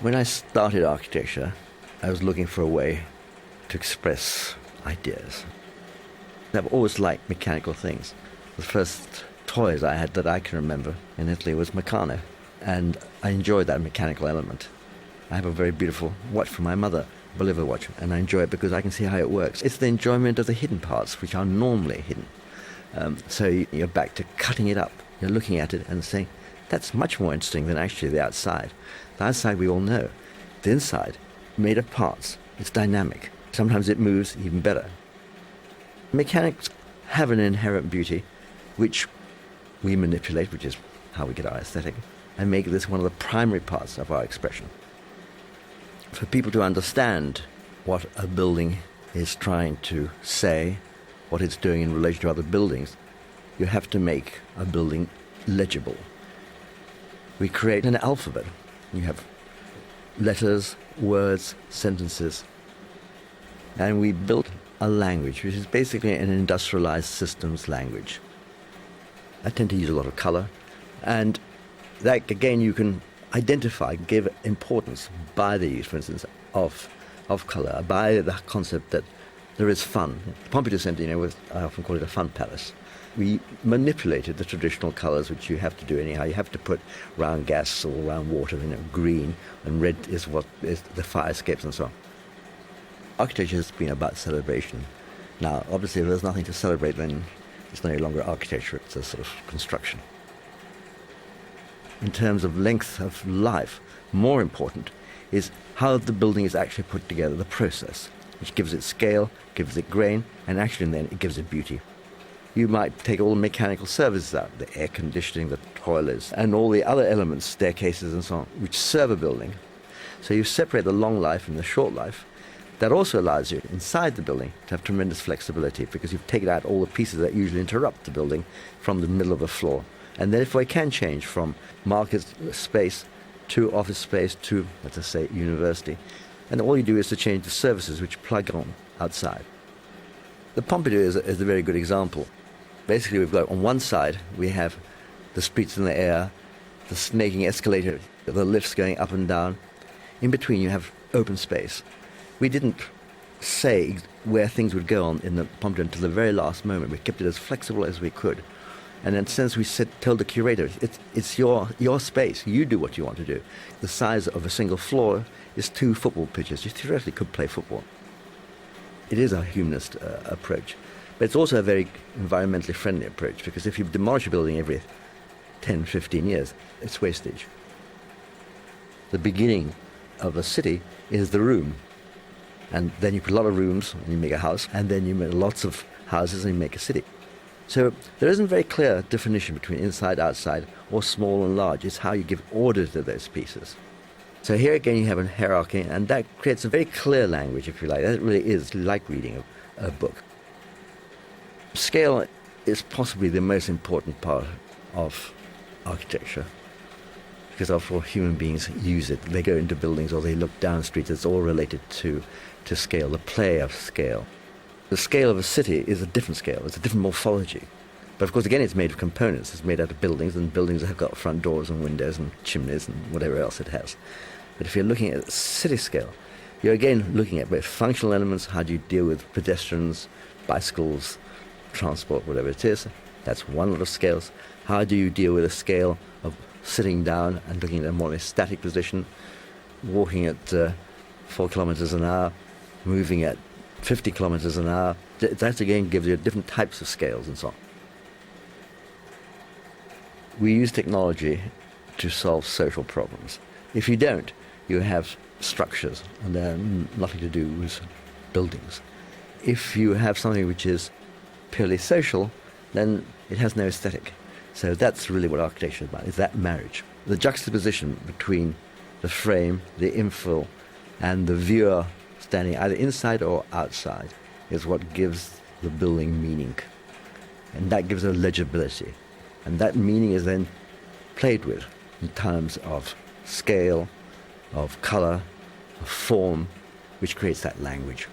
When I started architecture, I was looking for a way to express ideas. I've always liked mechanical things. The first toys I had that I can remember in Italy was Meccano, and I enjoyed that mechanical element. I have a very beautiful watch from my mother, a Bolívar watch, and I enjoy it because I can see how it works. It's the enjoyment of the hidden parts, which are normally hidden. So you're back to cutting it up. You're looking at it and saying, that's much more interesting than actually the outside. The outside we all know. The inside, made of parts, it's dynamic. Sometimes it moves even better. Mechanics have an inherent beauty, which we manipulate, which is how we get our aesthetic, and make this one of the primary parts of our expression. For people to understand what a building is trying to say, what it's doing in relation to other buildings, you have to make a building legible. We create an alphabet. You have letters, words, sentences, and we built a language, which is basically an industrialized systems language. I tend to use a lot of color, and that, again, you can identify, give importance by the use, for instance, of color, by the concept that there is fun. The Pompidou Center, I often call it a fun palace. We manipulated the traditional colors, which you have to do anyhow. You have to put round gas or round water, green, and red is what is the fire escapes and so on. Architecture has been about celebration. Now, obviously, if there's nothing to celebrate, then it's no longer architecture, it's a sort of construction. In terms of length of life, more important is how the building is actually put together, the process, which gives it scale, gives it grain, and actually then it gives it beauty. You might take all the mechanical services out, the air conditioning, the toilets, and all the other elements, staircases and so on, which serve a building. So you separate the long life and the short life. That also allows you, inside the building, to have tremendous flexibility because you've taken out all the pieces that usually interrupt the building from the middle of the floor. And therefore it can change from market space to office space to, let us say, university. And all you do is to change the services which plug on outside. The Pompidou is a very good example. Basically, we've got on one side, we have the streets in the air, the snaking escalator, the lifts going up and down. In between, you have open space. We didn't say where things would go on in the Pompidou until the very last moment. We kept it as flexible as we could. And then since we told the curator, it's your space, you do what you want to do. The size of a single floor is 2 football pitches. You theoretically could play football. It is a humanist approach. But it's also a very environmentally friendly approach because if you demolish a building every 10, 15 years, it's wastage. The beginning of a city is the room. And then you put a lot of rooms and you make a house, and then you make lots of houses and you make a city. So there isn't a very clear definition between inside, outside, or small and large. It's how you give order to those pieces. So here again you have a hierarchy, and that creates a very clear language, if you like. That really is like reading a book. Scale is possibly the most important part of architecture because after all, human beings use it. They go into buildings or they look down streets. It's all related to scale, the play of scale. The scale of a city is a different scale. It's a different morphology. But of course, again, it's made of components. It's made out of buildings, and buildings have got front doors and windows and chimneys and whatever else it has. But if you're looking at city scale, you're again looking at both functional elements, how do you deal with pedestrians, bicycles, transport, whatever it is. That's one lot of scales. How do you deal with a scale of sitting down and looking at a more static position, walking at 4 kilometers an hour, moving at 50 kilometers an hour? That again gives you different types of scales and so on. We use technology to solve social problems. If you don't, you have structures, and they're nothing to do with buildings. If you have something which is purely social, then it has no aesthetic. So that's really what architecture is about, is that marriage. The juxtaposition between the frame, the infill, and the viewer standing either inside or outside is what gives the building meaning. And that gives it legibility. And that meaning is then played with in terms of scale, of color, of form, which creates that language.